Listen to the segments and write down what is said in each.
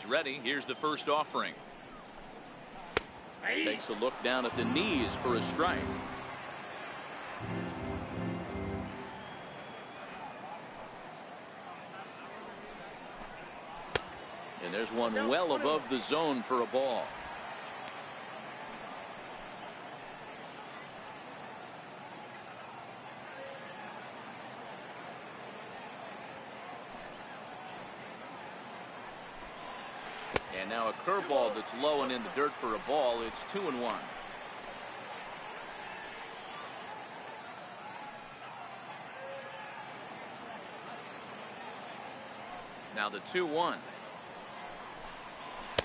is ready. Here's the first offering. Takes a look down at the knees for a strike. And there's one well above the zone for a ball. And now a curveball that's low and in the dirt for a ball. It's 2-1. Now the 2-1.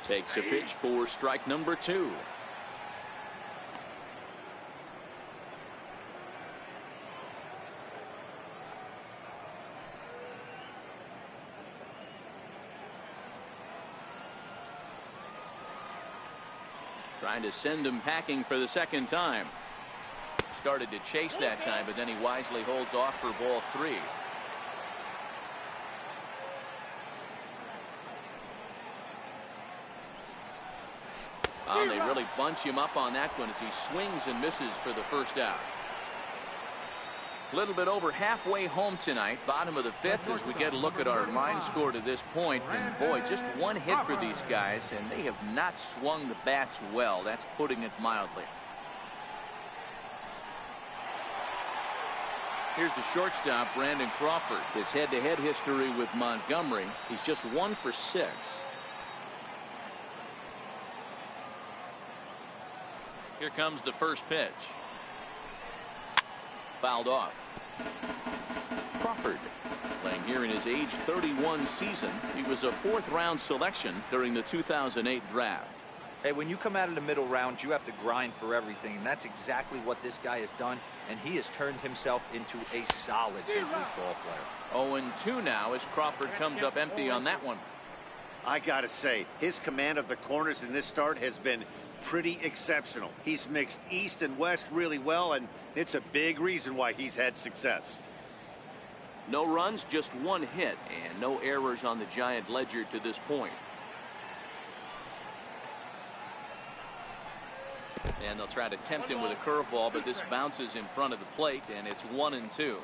Takes a pitch for strike number 2. Trying to send him packing for the second time. Started to chase that time, but then he wisely holds off for ball 3. Oh, they really bunch him up on that one as he swings and misses for the first out. A little bit over halfway home tonight, bottom of the 5th, as we get a look at our line score to this point. And boy, just one hit for these guys, and they have not swung the bats well. That's putting it mildly. Here's the shortstop, Brandon Crawford. His head-to-head history with Montgomery, he's just 1 for 6. Here comes the first pitch. Fouled off. Crawford playing here in his age 31 season. He was a 4th-round selection during the 2008 draft. Hey, when you come out of the middle rounds, you have to grind for everything, and that's exactly what this guy has done, and he has turned himself into a solid big league ball player. 0-2 now as Crawford comes up empty on that one. I gotta say, his command of the corners in this start has been pretty exceptional. He's mixed east and west really well, and it's a big reason why he's had success. No runs, just 1 hit, and no errors on the Giant ledger to this point. And they'll try to tempt him with a curveball, but this bounces in front of the plate, and it's 1-2.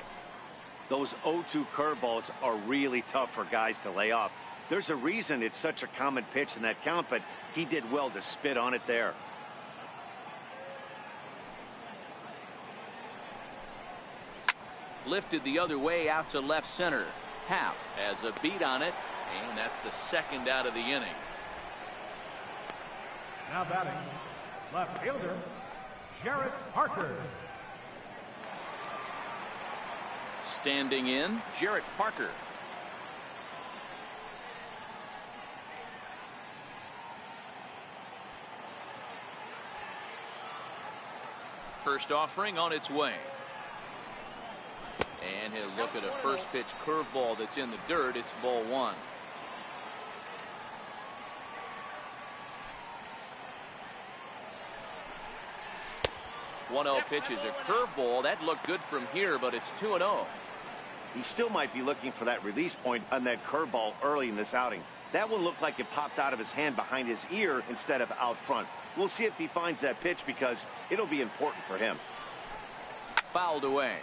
Those 0-2 curveballs are really tough for guys to lay off. There's a reason it's such a common pitch in that count, but he did well to spit on it there. Lifted the other way out to left center. Happ has a beat on it, and that's the 2nd out of the inning. Now batting, left fielder, Jarrett Parker. Standing in, Jarrett Parker. First offering on its way. And he'll look at a first pitch curveball that's in the dirt. It's ball 1. Pitch is a curveball. That looked good from here, but it's 2-0. He still might be looking for that release point on that curveball early in this outing. That one looked like it popped out of his hand behind his ear instead of out front. We'll see if he finds that pitch because it'll be important for him. Fouled away.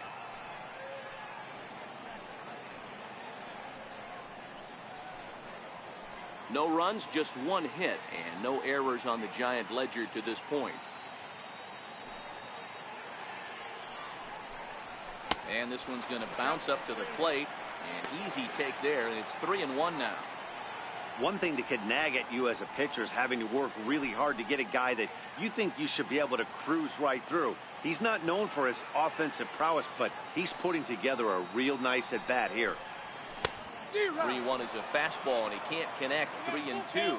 No runs, just 1 hit, and no errors on the Giant ledger to this point. And this one's going to bounce up to the plate. An easy take there, and it's 3-1 now. One thing that could nag at you as a pitcher is having to work really hard to get a guy that you think you should be able to cruise right through. He's not known for his offensive prowess, but he's putting together a real nice at-bat here. 3-1 is a fastball, and he can't connect. 3-2.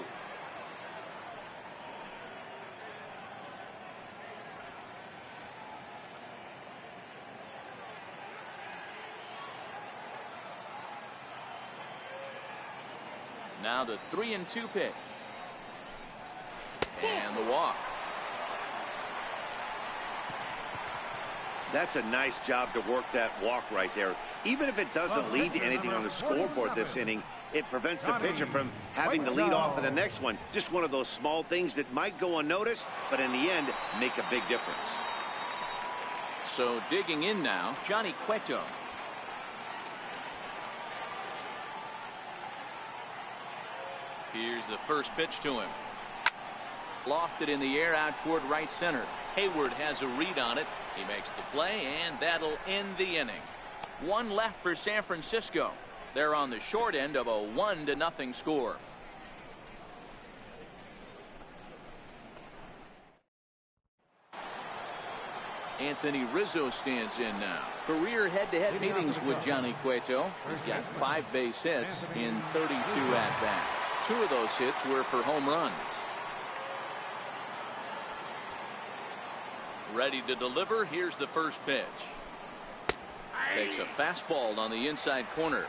Now the 3-2 pitch. And the walk. That's a nice job to work that walk right there. Even if it doesn't lead to anything on the scoreboard this inning, It prevents the pitcher from having to lead off for the next one. Just one of those small things that might go unnoticed, but in the end, make a big difference. So digging in now, Johnny Cueto. Here's the first pitch to him. Lofted in the air out toward right center. Hayward has a read on it. He makes the play, and that'll end the inning. One left for San Francisco. They're on the short end of a 1-0 score. Anthony Rizzo stands in now. Career head-to-head meetings with Johnny Cueto. He's got 5 base hits in 32 at-bats. 2 of those hits were for home runs. Ready to deliver. Here's the first pitch. Takes a fastball on the inside corner.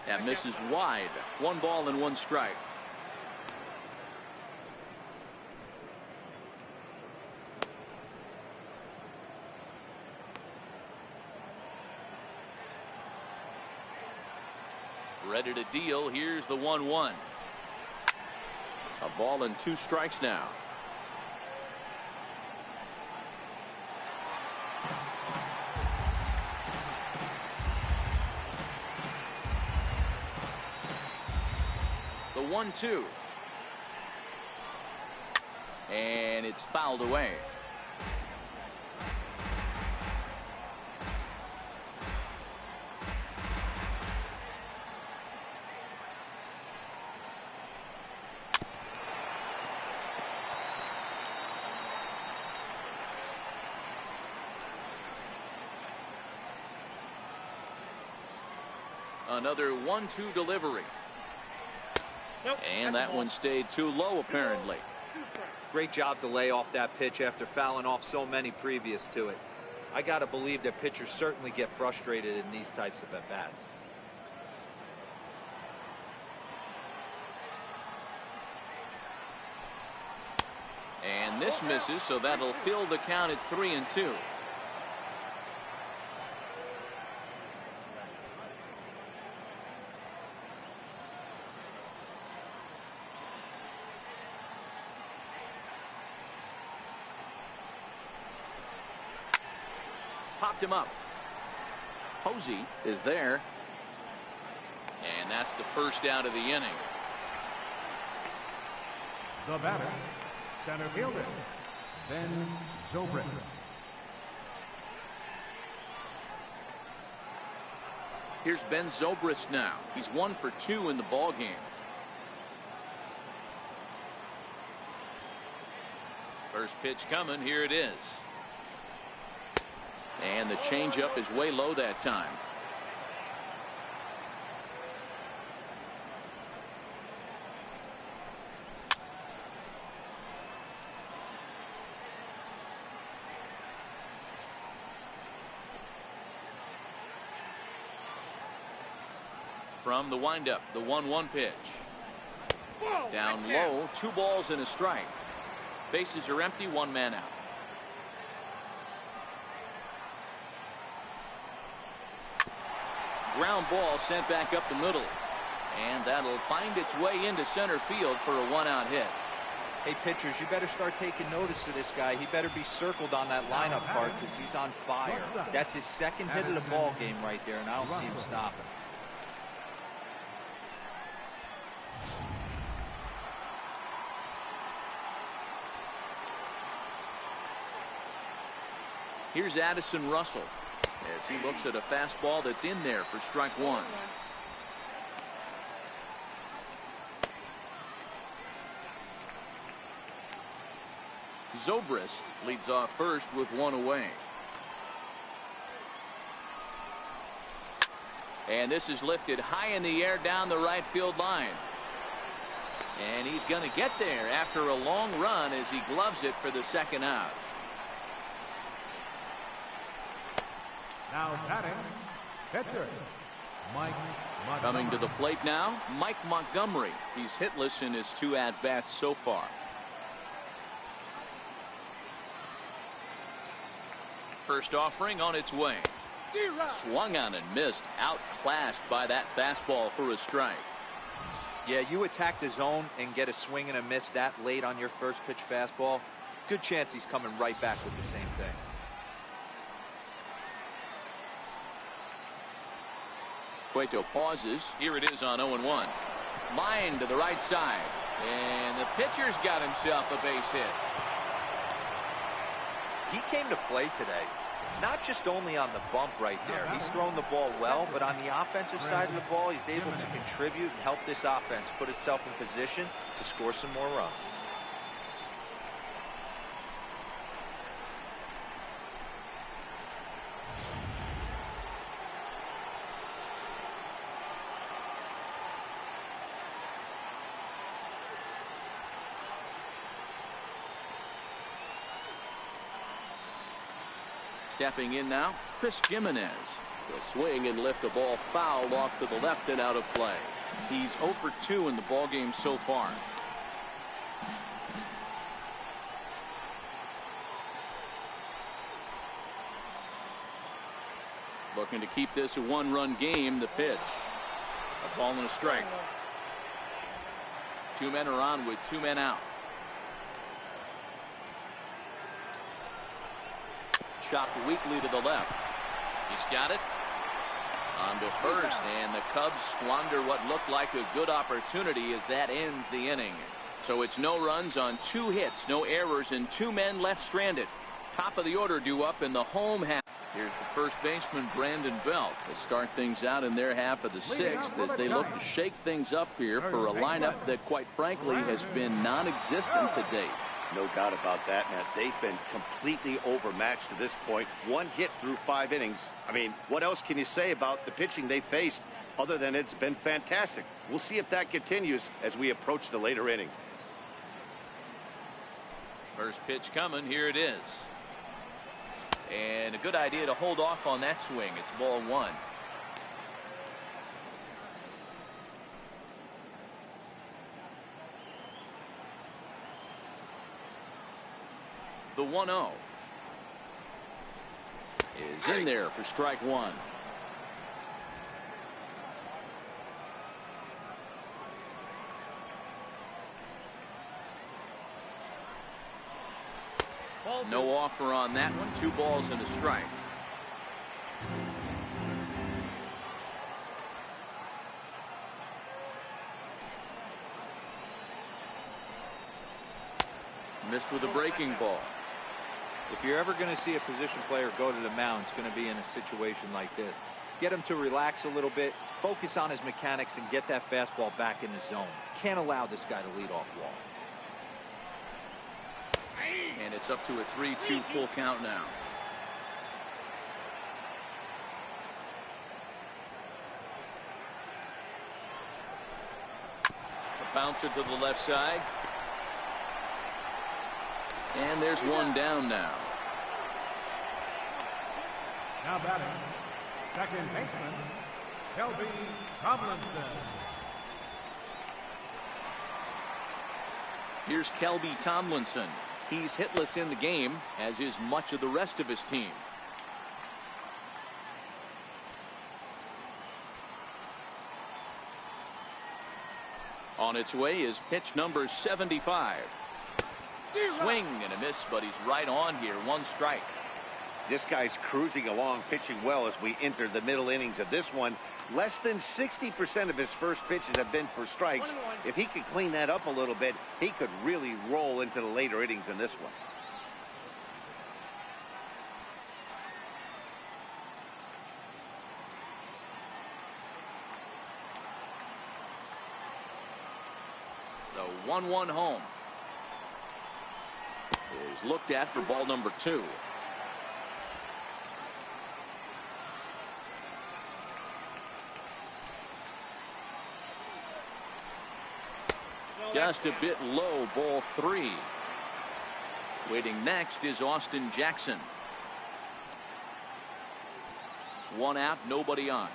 That misses wide. 1 ball and 1 strike. Ready to deal. Here's the 1-1. A ball and 2 strikes now. The 1-2. And it's fouled away. Another 1-2 delivery. Nope, and that one stayed too low, apparently. Great job to lay off that pitch after fouling off so many previous to it. I got to believe that pitchers certainly get frustrated in these types of at-bats. And this misses, so that'll fill the count at 3-2. Popped him up. Posey is there. And that's the first out of the inning. The batter, center fielder, Ben Zobrist. Here's Ben Zobrist now. He's 1 for 2 in the ball game. First pitch coming. Here it is. And the changeup is way low that time. From the windup, the 1-1 pitch. Down low, 2 balls and a strike. Bases are empty, 1 man out. Ground ball sent back up the middle. And that'll find its way into center field for a 1-out hit. Hey, pitchers, you better start taking notice of this guy. He better be circled on that lineup card because he's on fire. That's his 2nd hit of the ball game right there, and I don't see him stopping. Here's Addison Russell as he looks at a fastball that's in there for strike 1. Zobrist leads off first with 1 away. And this is lifted high in the air down the right field line. And he's going to get there after a long run as he gloves it for the 2nd out. Now batting, pitcher, Coming to the plate now, Mike Montgomery. He's hitless in his 2 at-bats so far. First offering on its way. Swung on and missed. Outclassed by that fastball for a strike. Yeah, you attack the zone and get a swing and a miss that late on your first pitch fastball. Good chance he's coming right back with the same thing. Cueto pauses. Here it is on 0-1. Line to the right side. And the pitcher's got himself a base hit. He came to play today, not just only on the bump right there. He's thrown the ball well, but on the offensive side of the ball, he's able to contribute and help this offense put itself in position to score some more runs. Stepping in now, Chris Jimenez. He'll swing and lift the ball foul off to the left and out of play. He's 0 for 2 in the ballgame so far. Looking to keep this a 1-run game. The pitch. A ball and a strike. 2 men are on with 2 men out. Chopped weakly to the left. He's got it. On to first, and the Cubs squander what looked like a good opportunity as that ends the inning. So it's no runs on 2 hits, no errors, and 2 men left stranded. Top of the order due up in the home half. Here's the first baseman, Brandon Belt, to start things out in their half of the 6th as they look to shake things up here for a lineup that, quite frankly, has been non-existent to date. No doubt about that, Matt. They've been completely overmatched to this point. 1 hit through 5 innings. I mean, what else can you say about the pitching they faced other than it's been fantastic? We'll see if that continues as we approach the later inning. First pitch coming. Here it is. And a good idea to hold off on that swing. It's ball 1. The 1-0 is in there for strike 1. No offer on that one. 2 balls and a strike. Missed with a breaking ball. If you're ever going to see a position player go to the mound, it's going to be in a situation like this. Get him to relax a little bit, focus on his mechanics, and get that fastball back in the zone. Can't allow this guy to lead off wall. And it's up to a 3-2 full count now. A bouncer to the left side. And there's one down now. Now batting, second baseman, Shelby Tomlinson. Here's Kelby Tomlinson. He's hitless in the game, as is much of the rest of his team. On its way is pitch number 75. Swing and a miss, but he's right on here. 1 strike. This guy's cruising along, pitching well as we enter the middle innings of this one. Less than 60% of his first pitches have been for strikes. If he could clean that up a little bit, he could really roll into the later innings in this one. The 1-1 home is looked at for ball number 2. Just a bit low, ball 3. Waiting next is Austin Jackson. 1 out, nobody on.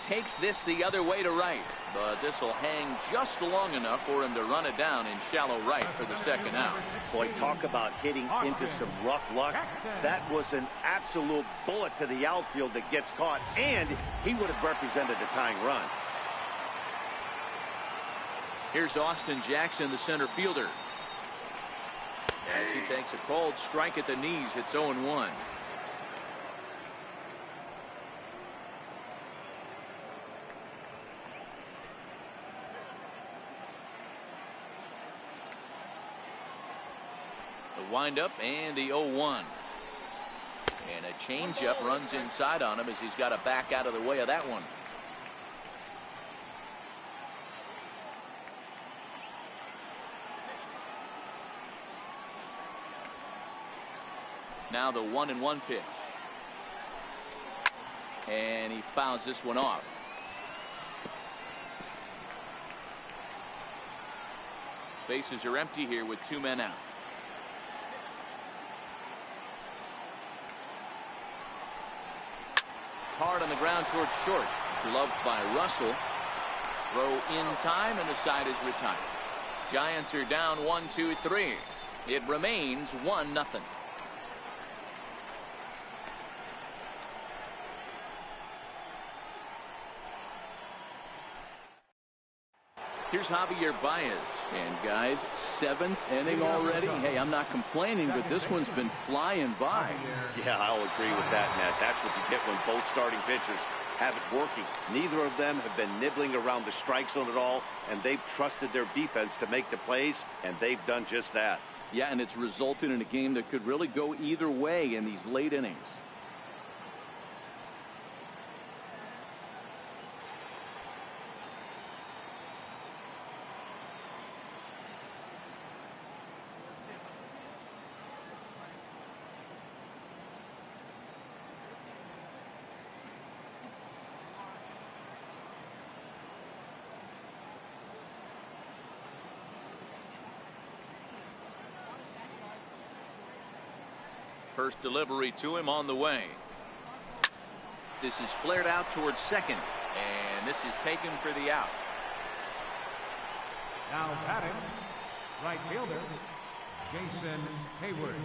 takes this the other way to right, but this will hang just long enough for him to run it down in shallow right for the second out. Boy, talk about hitting into some rough luck. That was an absolute bullet to the outfield that gets caught, and he would have represented a tying run. Here's Austin Jackson, the center fielder. As he takes a cold strike at the knees, it's 0-1. The windup and the 0-1. And a changeup runs inside on him as he's got to back out of the way of that one. Now the 1-1 pitch. And he fouls this one off. Bases are empty here with 2 men out. Hard on the ground towards short. Gloved by Russell. Throw in time and the side is retired. Giants are down 1-2-3. It remains 1-0. Here's Javier Baez. And guys, 7th inning already. Hey, I'm not complaining, but this one's been flying by. Yeah, I'll agree with that, Matt. That's what you get when both starting pitchers have it working. Neither of them have been nibbling around the strike zone at all, and they've trusted their defense to make the plays, and they've done just that. Yeah, and it's resulted in a game that could really go either way in these late innings. First delivery to him on the way. This is flared out towards second, and this is taken for the out. Now batting, right fielder, Jason Hayward.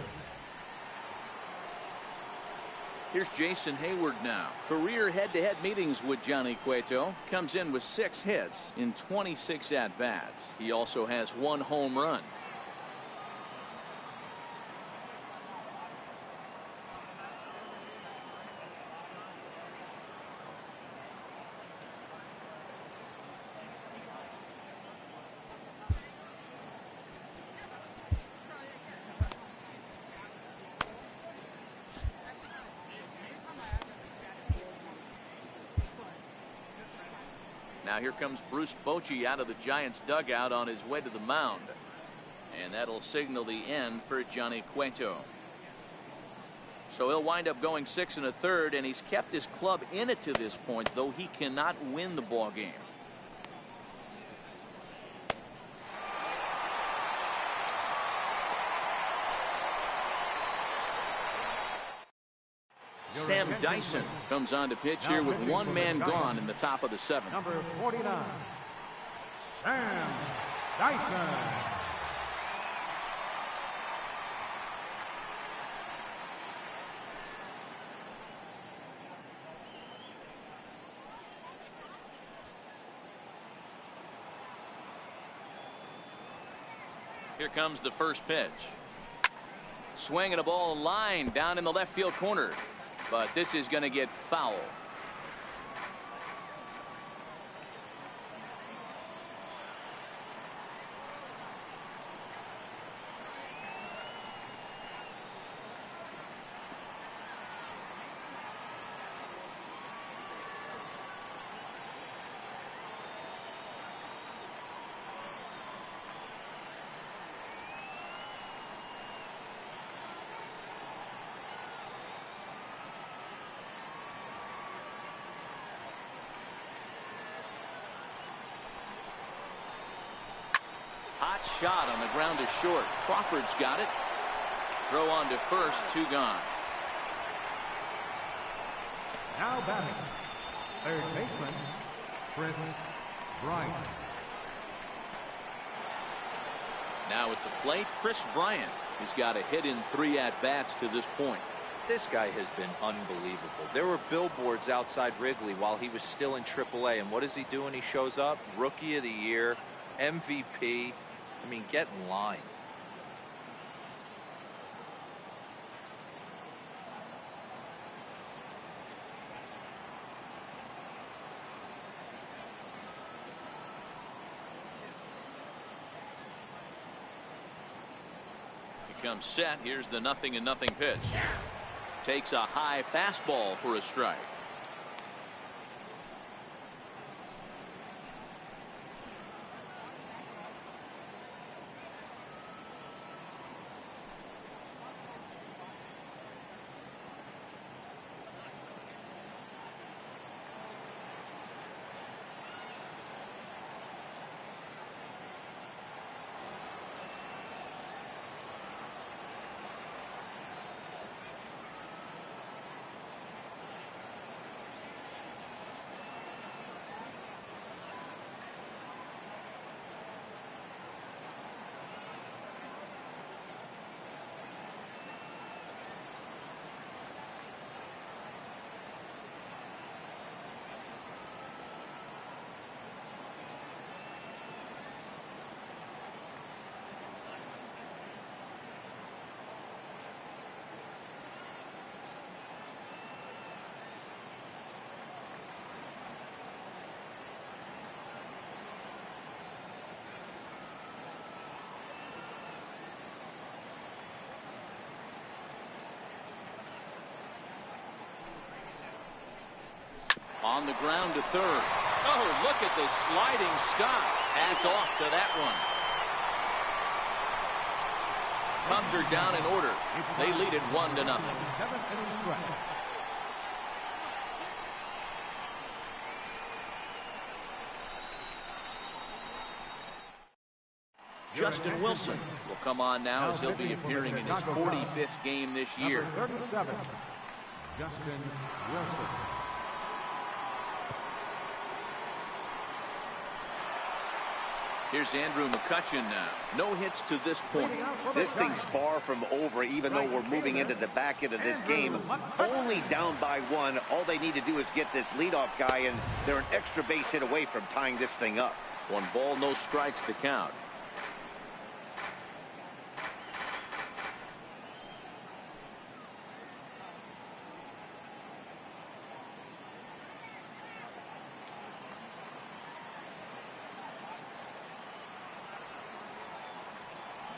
Here's Jason Hayward now. Career head-to-head meetings with Johnny Cueto. Comes in with 6 hits in 26 at-bats. He also has 1 home run. Now here comes Bruce Bochy out of the Giants dugout on his way to the mound. And that'll signal the end for Johnny Cueto. So he'll wind up going 6 1/3, and he's kept his club in it to this point, though he cannot win the ball game. Sam Dyson comes on to pitch here with 1 man gone in the top of the 7th. Number 49, Sam Dyson. Here comes the first pitch. Swing and a ball line down in the left field corner. But this is going to get foul. Hot shot on the ground to short. Crawford's got it. Throw on to first, 2 gone. Now batting, Third baseman, Chris Bryant. Now at the plate, Chris Bryant. He's got a hit in 3 at-bats to this point. This guy has been unbelievable. There were billboards outside Wrigley while he was still in AAA. And what does he do when he shows up? Rookie of the Year, MVP. I mean, get in line. Comes set. Here's the 0-0 pitch. Takes a high fastball for a strike. On the ground to third. Oh, look at the sliding stop. Hats off to that one. Cubs are down in order. They lead it 1-0. Justin Wilson will come on now as he'll be appearing in his 45th game this year. 37, Justin Wilson. Here's Andrew McCutchen now. No hits to this point. This thing's far from over, even though we're moving into the back end of this game. Only down by 1. All they need to do is get this leadoff guy, and they're an extra base hit away from tying this thing up. 1 ball, no strikes to count.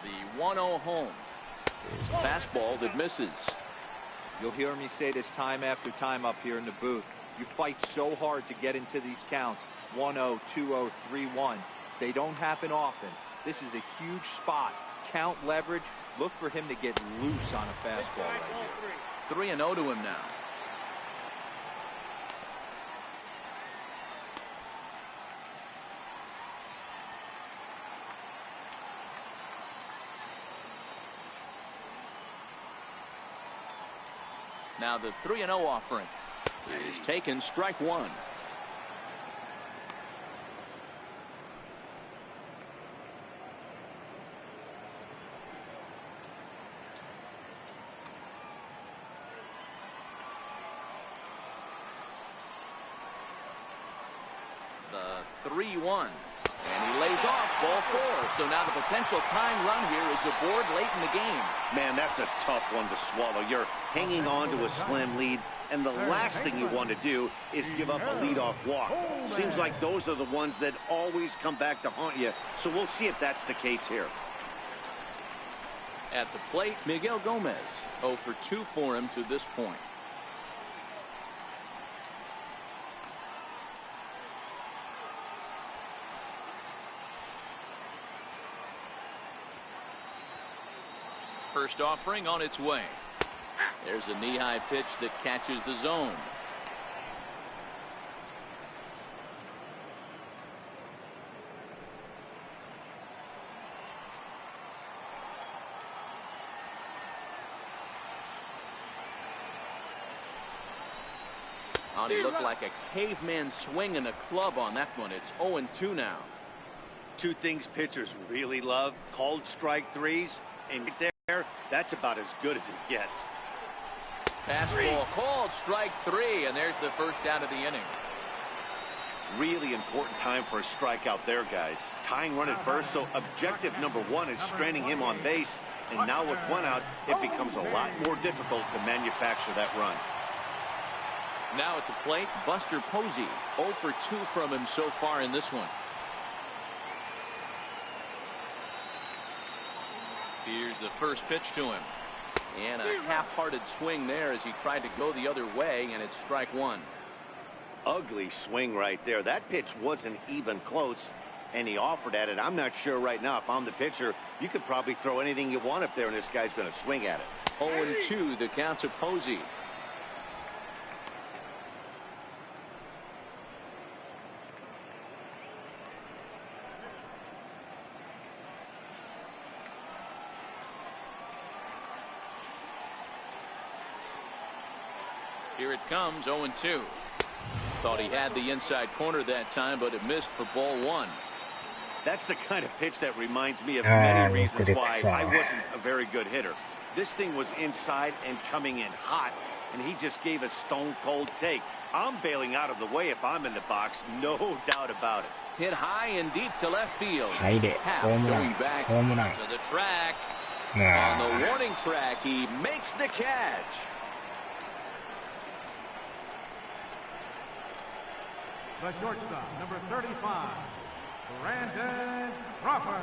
The 1-0 home is a fastball that misses. You'll hear me say this time after time up here in the booth. You fight so hard to get into these counts. 1-0, 2-0, 3-1. They don't happen often. This is a huge spot. Count leverage. Look for him to get loose on a fastball right here. 3-0 to him now. Now the 3-0 offering is taken, strike 1. The 3-1. And he lays off, ball 4. So now the potential tying run here is aboard late in the game. Man, that's a tough one to swallow. You're hanging on to a slim lead, and the last thing you want to do is give up a leadoff walk. Seems like those are the ones that always come back to haunt you. So we'll see if that's the case here. At the plate, Miguel Gomez. 0 for 2 for him to this point. First offering on its way. There's a knee-high pitch that catches the zone. Oh, he looked like a caveman swinging a club on that one. It's 0-2 now. Two things pitchers really love: called strike threes, and right there, that's about as good as it gets. Fastball called strike 3, and there's the first out of the inning. Really important time for a strikeout there, guys. Tying run at first, so objective number 1 is stranding him on base. And now with 1 out, it becomes a lot more difficult to manufacture that run. Now at the plate, Buster Posey. 0 for 2 from him so far in this one. Here's the first pitch to him. And a half-hearted swing there as he tried to go the other way, and it's strike 1. Ugly swing right there. That pitch wasn't even close, and he offered at it. I'm not sure right now if I'm the pitcher, you could probably throw anything you want up there, and this guy's going to swing at it. 0-2, the count to Posey. Here it comes, 0-2. Thought he had the inside corner that time, but it missed for ball 1. That's the kind of pitch that reminds me of many reasons why I wasn't a very good hitter. This thing was inside and coming in hot, and he just gave a stone-cold take. I'm bailing out of the way if I'm in the box, no doubt about it. Hit high and deep to left field. Half going back to the track. On the warning track, he makes the catch. The shortstop, number 35, Brandon Crawford.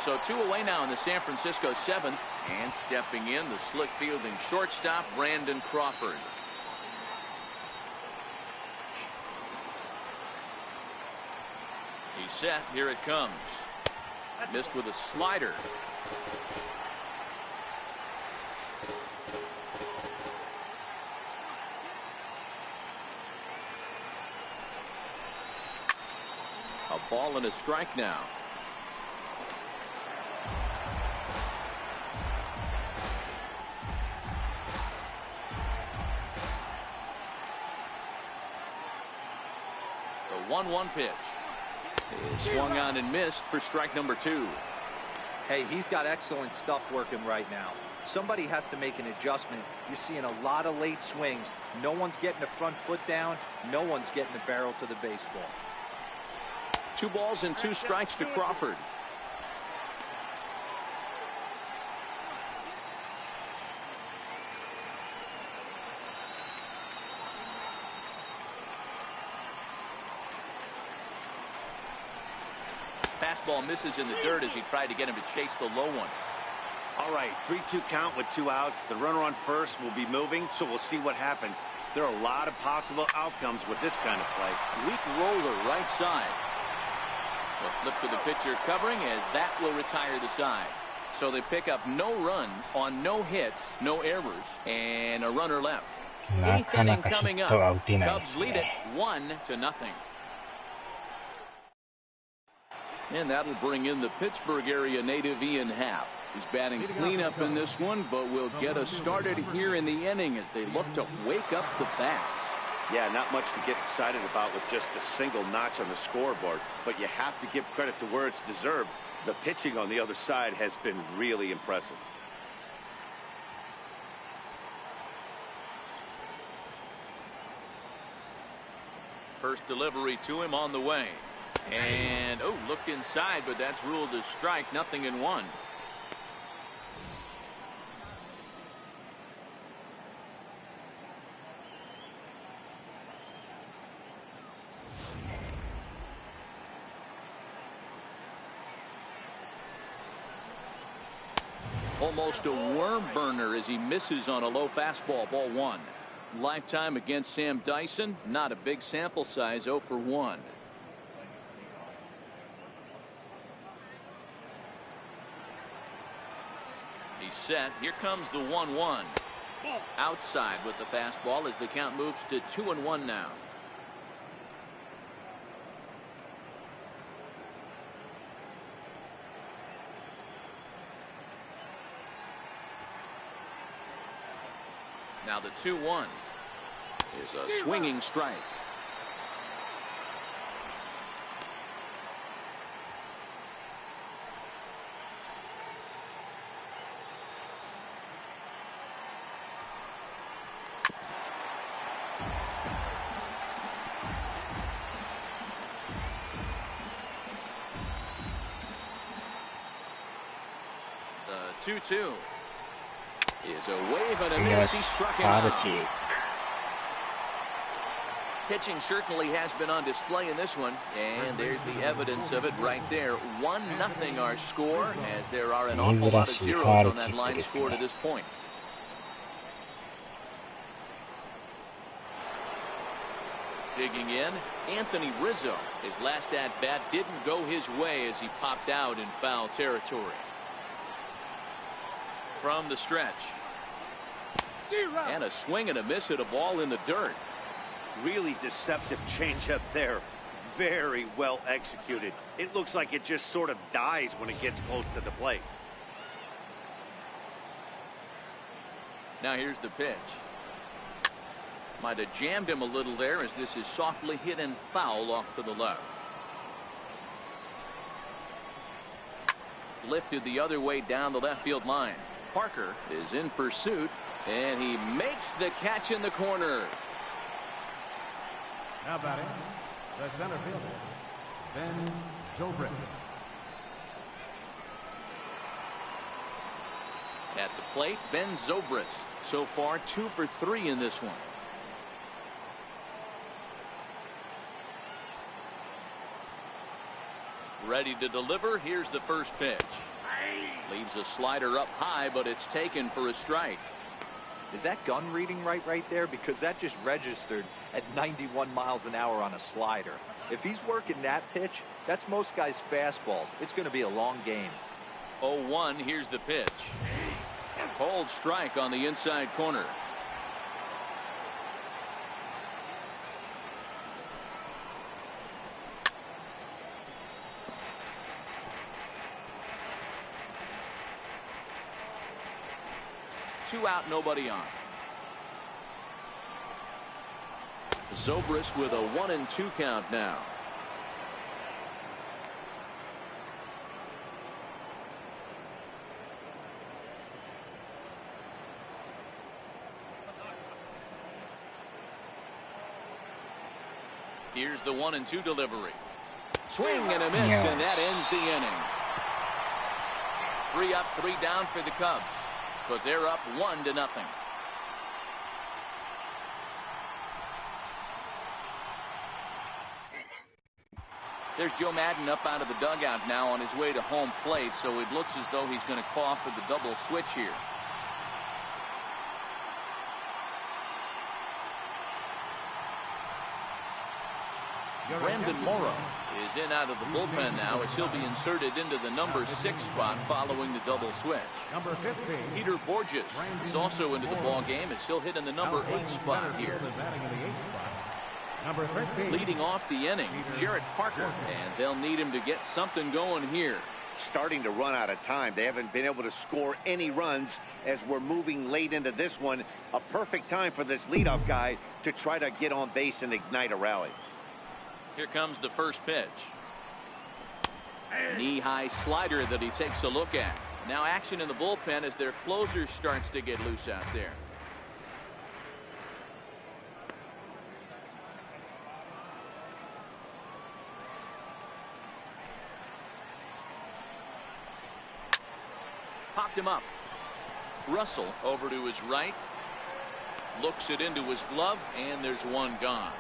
So 2 away now in the San Francisco 7th. And stepping in, the slick fielding shortstop, Brandon Crawford. He's set. Here it comes. Missed with a slider. A ball and a strike now. The 1-1 pitch. Is swung on and missed for strike number 2. Hey, he's got excellent stuff working right now. Somebody has to make an adjustment. You're seeing a lot of late swings. No one's getting the front foot down. No one's getting the barrel to the baseball. 2 balls and 2 strikes to Crawford. Fastball misses in the dirt as he tried to get him to chase the low one. All right, 3-2 count with 2 outs. The runner on first will be moving, so we'll see what happens. There are a lot of possible outcomes with this kind of play. Weak roller right side. A flip to the pitcher covering as that will retire the side. So they pick up no runs on no hits, no errors, and a runner left. 8th inning coming up. Cubs lead it 1-0. And that'll bring in the Pittsburgh area native Ian Happ. He's batting cleanup in this one, but will get us started here in the inning as they look to wake up the bats. Yeah, not much to get excited about with just a single notch on the scoreboard, but you have to give credit to where it's deserved. The pitching on the other side has been really impressive. First delivery to him on the way. And, oh, looked inside, but that's ruled a strike, 0-1. Almost a worm burner as he misses on a low fastball, ball 1. Lifetime against Sam Dyson, not a big sample size, 0 for 1. He's set. Here comes the 1-1. Outside with the fastball as the count moves to 2-1 now. Now the 2-1. is a swinging strike. The 2-2 is a wave and a miss. He struck him out. Pitching certainly has been on display in this one, and there's the evidence of it right there. 1-0 our score, as there are an awful lot of zeros on that line score to this point. Digging in, Anthony Rizzo. His last at-bat didn't go his way as he popped out in foul territory. From the stretch. And a swing and a miss at a ball in the dirt. Really deceptive changeup there. Very well executed. It looks like it just sort of dies when it gets close to the plate. Now here's the pitch. Might have jammed him a little there as this is softly hit and foul off to the left. Lifted the other way down the left field line. Parker is in pursuit, and he makes the catch in the corner. Now batting, the center fielder, Ben Zobrist. At the plate, Ben Zobrist. So far, 2 for 3 in this one. Ready to deliver. Here's the first pitch. Leaves a slider up high, but it's taken for a strike. Is that gun reading right there? Because that just registered at 91 miles an hour on a slider. If he's working that pitch, that's most guys' fastballs. It's going to be a long game. 0-1. Here's the pitch. Cold strike on the inside corner. Two out, nobody on. Zobrist with a 1-2 count now. Here's the 1-2 delivery. Swing and a miss, and that ends the inning. 3 up, 3 down for the Cubs. But they're up 1-0. There's Joe Madden up out of the dugout now on his way to home plate, so it looks as though he's going to call for the double switch here. Brandon Morrow is in out of the bullpen now as he'll be inserted into the number 6 spot following the double switch. Number 15. Peter Borges is also into the ball game as he'll hit in the number 8 spot here. Number 13. Leading off the inning, Jarrett Parker, and they'll need him to get something going here. Starting to run out of time. They haven't been able to score any runs as we're moving late into this one. A perfect time for this leadoff guy to try to get on base and ignite a rally. Here comes the first pitch. Knee-high slider that he takes a look at. Now action in the bullpen as their closer starts to get loose out there. Popped him up. Russell over to his right. Looks it into his glove, and there's one gone.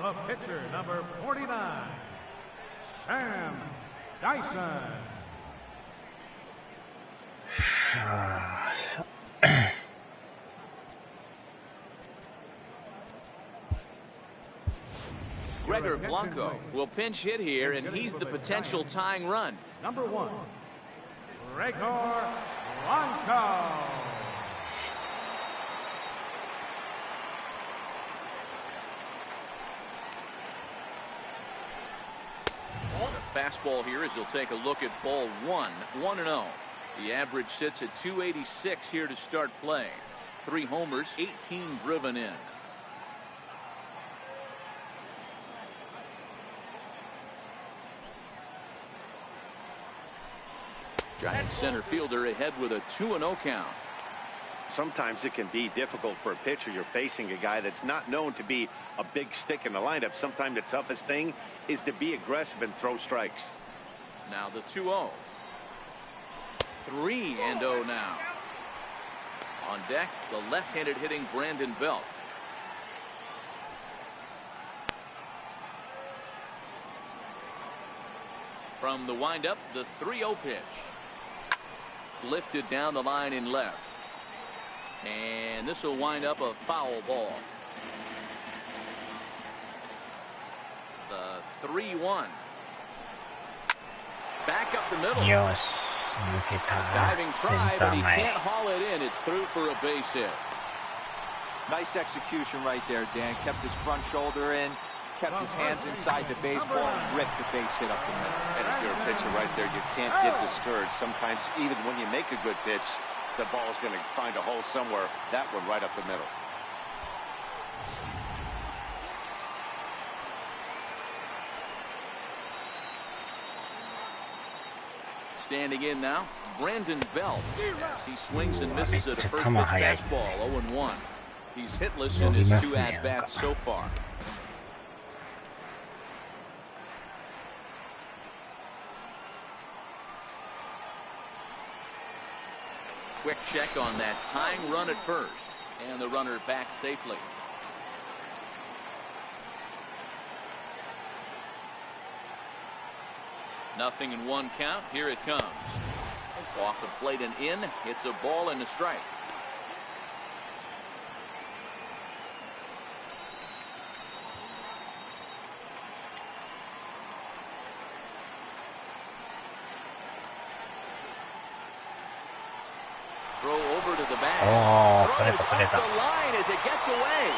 The pitcher, number 49, Sam Dyson. Gregor Blanco will pinch hit here, and he's the potential tying run. Number 1, Gregor Blanco. Fastball here as he'll take a look at ball 1. 1-0. The average sits at 286 here to start play. 3 homers, 18 driven in. Giant center fielder ahead with a 2-0 count. Sometimes it can be difficult for a pitcher. You're facing a guy that's not known to be a big stick in the lineup. Sometimes the toughest thing is to be aggressive and throw strikes. Now the 2-0. 3-0 now. On deck, the left-handed hitting Brandon Belt. From the windup, the 3-0 pitch. Lifted down the line in left. And this will wind up a foul ball. The 3-1. Back up the middle. Yosh. Diving try, but he can't haul it in. It's through for a base hit. Nice execution right there, Dan. Kept his front shoulder in, kept his hands inside the baseball, and ripped the base hit up the middle. And if you're a pitcher right there, you can't get discouraged. Sometimes even when you make a good pitch, the ball is going to find a hole somewhere. That one right up the middle. Standing in now, Brandon Belt. As he swings and misses at a first pitch fastball, 0-1. He's hitless in his 2 at-bats so far. Quick check on that tying run at first, and the runner back safely. Nothing in 1 count. Here it comes. Off the plate and in. It's a ball and a strike. Throw over to the bag. Throws off the line as it gets away.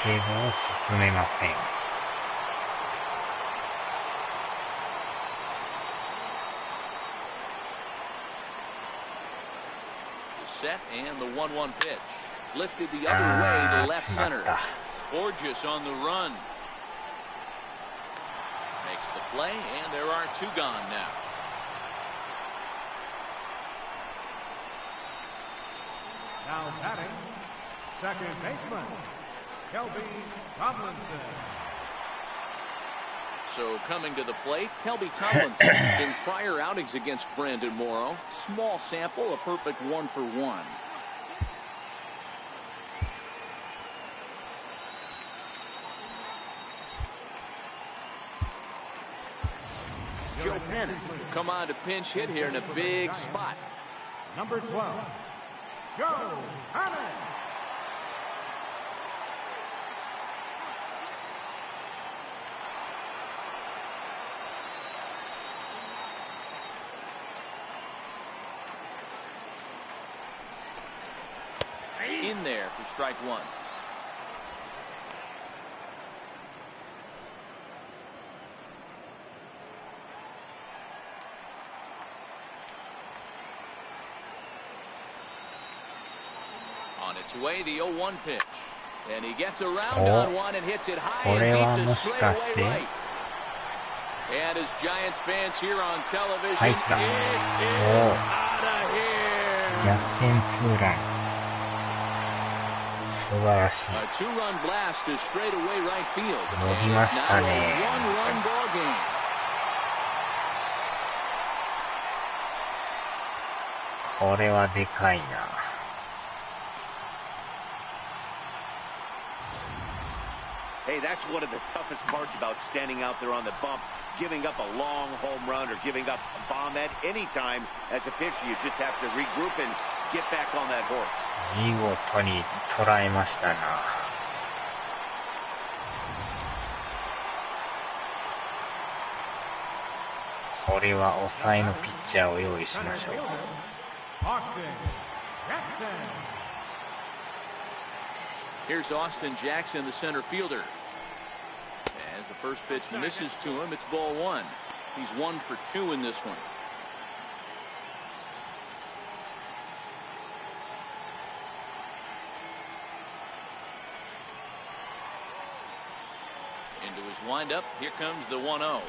継続を進めません。Set and the 1-1 pitch. Lifted the other way to left center. Gorgeous on the run. Makes the play, and there are 2 gone now. Now batting, second baseman, Kelby Tomlinson. So coming to the plate, Kelby Tomlinson. In prior outings against Brandon Morrow, small sample, a perfect 1-for-1. Joe Penn come on to pinch hit here in a big spot. Number 12, Joe Penn. In there for strike 1. On its way, the 0-1 pitch. And he gets around on one and hits it high and deep to straightaway right. And as Giants fans here on television, it is out of here. 逆転ツーラン。素晴らしい。A 2-run blast to straightaway right field. 伸びましたね。 One-run ball game.これはでかいな。Hey, that's one of the toughest parts about standing out there on the bump. Giving up a long home run or giving up a bomb at any time as a pitcher, you just have to regroup and get back on that horse. 見事に捉えましたな。これは抑えのピッチャーを用意しましょう。Here's Austin Jackson, the center fielder. As the first pitch misses to him, it's ball 1. He's 1 for 2 in this one. Into his windup. Here comes the 1-0.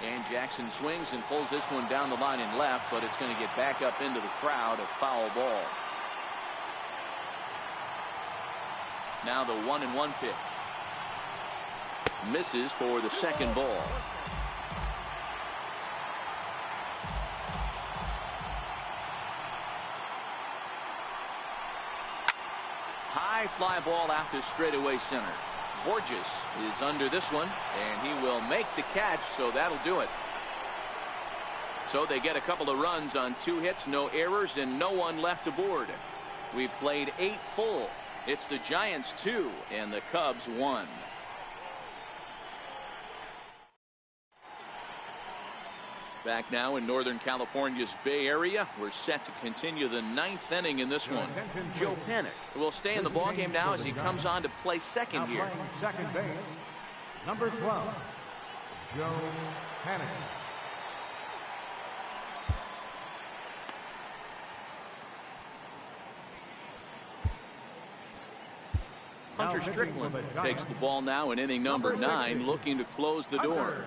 And Jackson swings and pulls this one down the line and left, but it's going to get back up into the crowd. A foul ball. Now the 1-1 pitch. Misses for the second ball. High fly ball out to straightaway center. Borges is under this one, and he will make the catch, so that'll do it. So they get a couple of runs on 2 hits, no errors, and no one left aboard. We've played 8 full. It's the Giants 2 and the Cubs 1. Back now in Northern California's Bay Area. We're set to continue the 9th inning in this one. Joe Panik will stay in the ballgame now as he comes on to play second here. Second base, number 12, Joe Panik. Hunter Strickland takes the ball now in inning number 9, looking to close the door.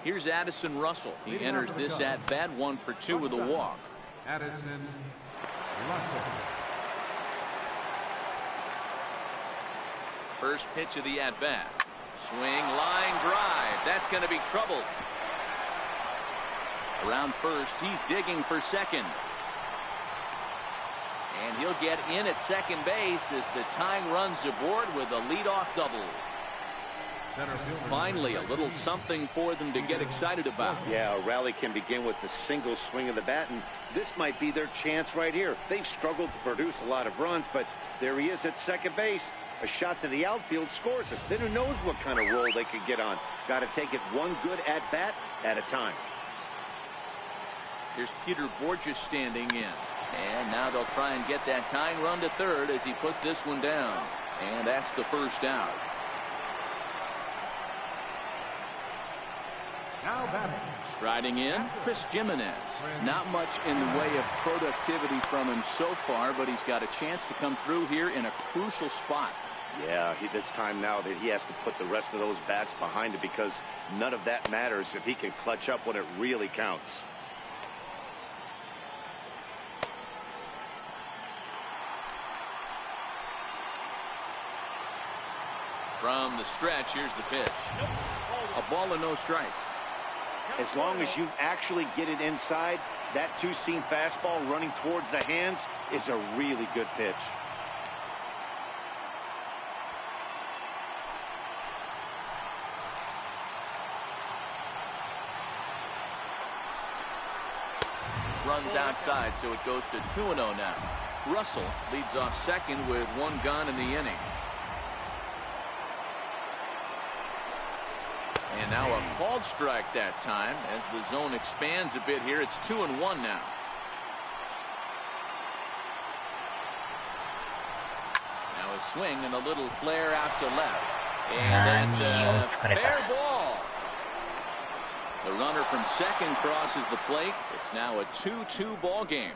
Here's Addison Russell. He enters this at bat 1 for 2 with a walk. Addison Russell. First pitch of the at bat. Swing, line drive. That's going to be trouble. Around first, he's digging for second. And he'll get in at second base as the tying runs aboard with a leadoff double. Finally, a little something for them to get excited about. Yeah, a rally can begin with a single swing of the bat, and this might be their chance right here. They've struggled to produce a lot of runs, but there he is at second base. A shot to the outfield scores it. Then who knows what kind of roll they could get on. Got to take it one good at-bat at a time. Here's Peter Borges standing in. And now they'll try and get that tying run to third as he puts this one down. And that's the first out. Now batting. Striding in, Chris Jimenez. Not much in the way of productivity from him so far, but he's got a chance to come through here in a crucial spot. Yeah, it's time now that he has to put the rest of those bats behind it, because none of that matters if he can clutch up when it really counts. From the stretch, here's the pitch. A ball and no strikes. As long as you actually get it inside, that two-seam fastball running towards the hands is a really good pitch. runs outside, so it goes to 2-0 now. Russell leads off second with one gone in the inning. And now a called strike that time as the zone expands a bit here. It's 2-1 now. Now a swing and a little flare out to left. And that's a fair ball. The runner from second crosses the plate. It's now a 2-2 ball game.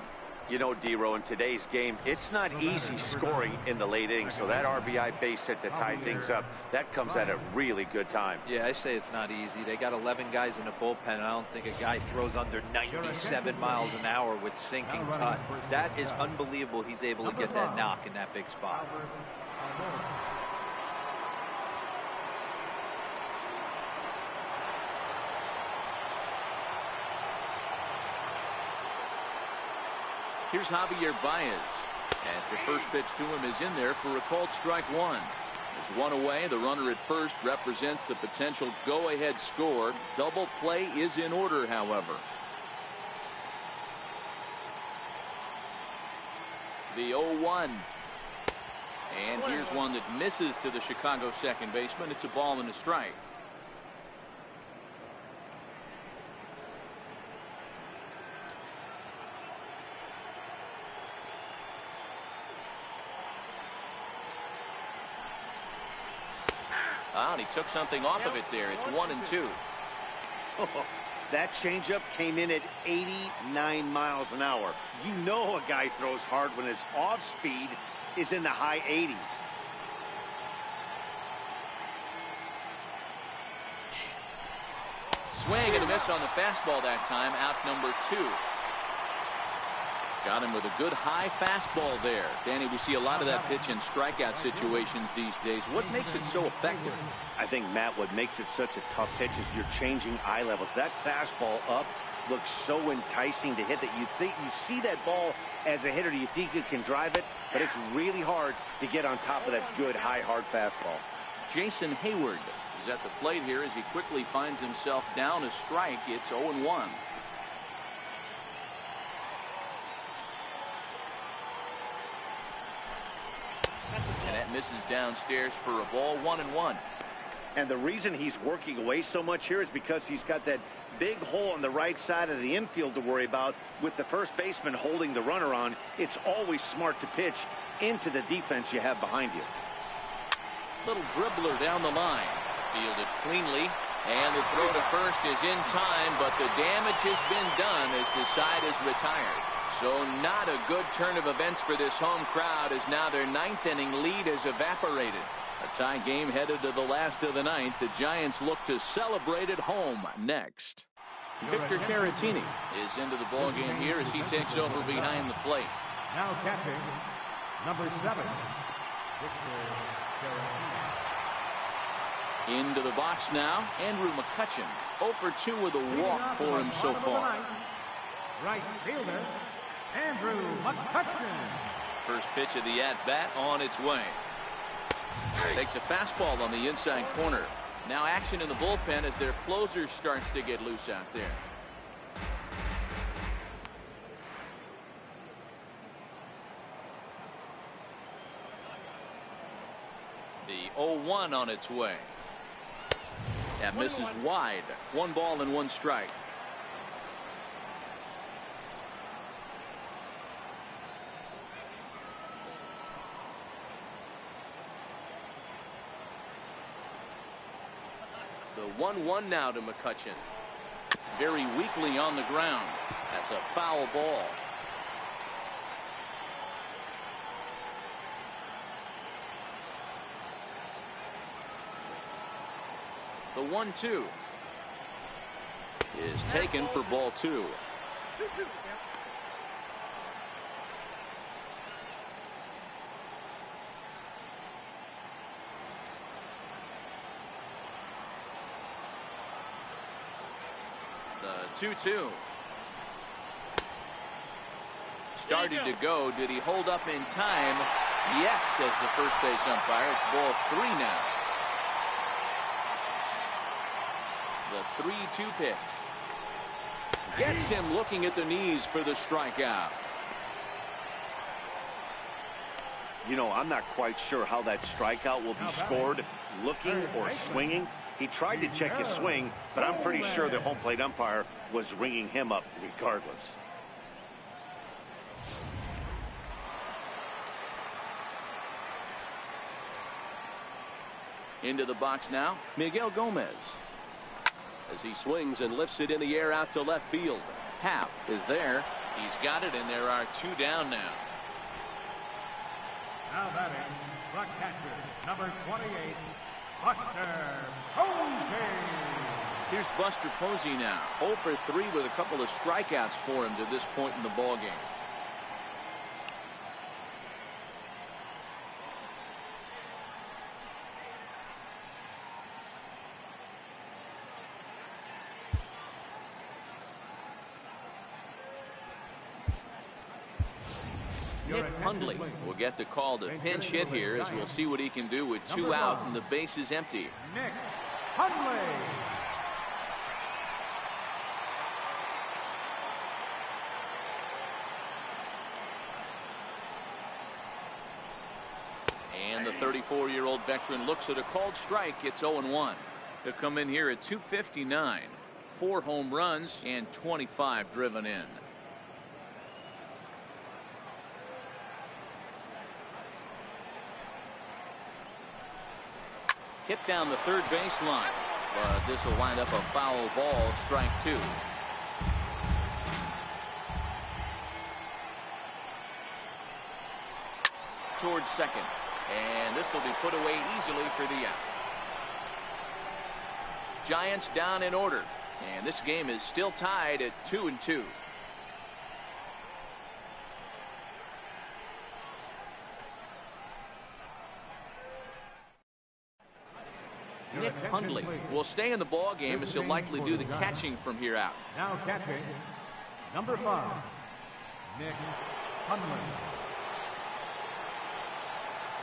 You know, D-Row, in today's game, it's not easy scoring in the late innings, so that RBI base hit to tie things up, that comes at a really good time. Yeah, I say it's not easy. They got 11 guys in the bullpen, and I don't think a guy throws under 97 miles an hour with sinking cut. That is unbelievable. He's able to get that knock in that big spot. Here's Javier Baez as the first pitch to him is in there for a called strike one. There's one away. The runner at first represents the potential go-ahead score. Double play is in order, however. The 0-1. And here's one that misses to the Chicago second baseman. It's a ball and a strike. Oh, and he took something off of it there. It's 1-2. That changeup came in at 89 miles an hour. You know a guy throws hard when his off speed is in the high 80s. Swing and a miss on the fastball that time. Out number 2. Got him with a good high fastball there. Danny, we see a lot of that pitch in strikeout situations these days. What makes it so effective? I think, Matt, what makes it such a tough pitch is you're changing eye levels. That fastball up looks so enticing to hit that you think you see that ball as a hitter. You think you can drive it, but it's really hard to get on top of that good high hard fastball. Jason Hayward is at the plate here as he quickly finds himself down a strike. It's 0-1. And that misses downstairs for a ball. 1-1. And the reason he's working away so much here is because he's got that big hole on the right side of the infield to worry about. With the first baseman holding the runner on, it's always smart to pitch into the defense you have behind you. Little dribbler down the line. Fielded cleanly. And the throw to first is in time, but the damage has been done as the side is retired. So not a good turn of events for this home crowd, as now their 9th inning lead has evaporated. A tie game headed to the last of the 9th. The Giants look to celebrate at home next. Victor Caratini is into the ballgame here as he takes over behind the plate. Now catching, number 7, Victor Caratini. Into the box now, Andrew McCutchen. 0 for 2 with a walk for him so far. Right fielder, Andrew McCutchen. First pitch of the at-bat on its way. Takes a fastball on the inside corner. Now action in the bullpen as their closer starts to get loose out there. The 0-1 on its way. That misses wide. 1 ball and 1 strike. The 1-1 now to McCutchen. Very weakly on the ground. That's a foul ball. The 1-2 is taken for ball 2. The 2-2 started to go. Did he hold up in time? Yes, says the first base umpire. It's ball 3 now. The 3-2 pitch. Gets him looking at the knees for the strikeout. You know, I'm not quite sure how that strikeout will be scored, looking or swinging. He tried to check his swing, but I'm pretty sure the home plate umpire was ringing him up regardless. Into the box now, Miguel Gomez. As he swings and lifts it in the air out to left field. Happ is there. He's got it, and there are 2 down now. Now batting, the catcher, number 28, Buster Posey. Here's Buster Posey now. 0 for 3 with a couple of strikeouts for him to this point in the ballgame. Nick Hundley will get the call to pinch hit here, as we'll see what he can do with 2 out and the base is empty. Nick Hundley. And the 34-year-old veteran looks at a called strike. It's 0-1. He'll come in here at 259. 4 home runs and 25 driven in. Hit down the third baseline, but this will wind up a foul ball, strike 2. Towards second, and this will be put away easily for the out. Giants down in order, and this game is still tied at 2-2. Nick Hundley will stay in the ball game, as he'll likely do the catching from here out. Now catching, number 5, Nick Hundley.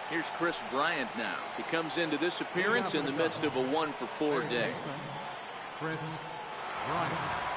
Here's Chris Bryant now. He comes into this appearance in the midst of a 1 for 4 day. Chris Bryant.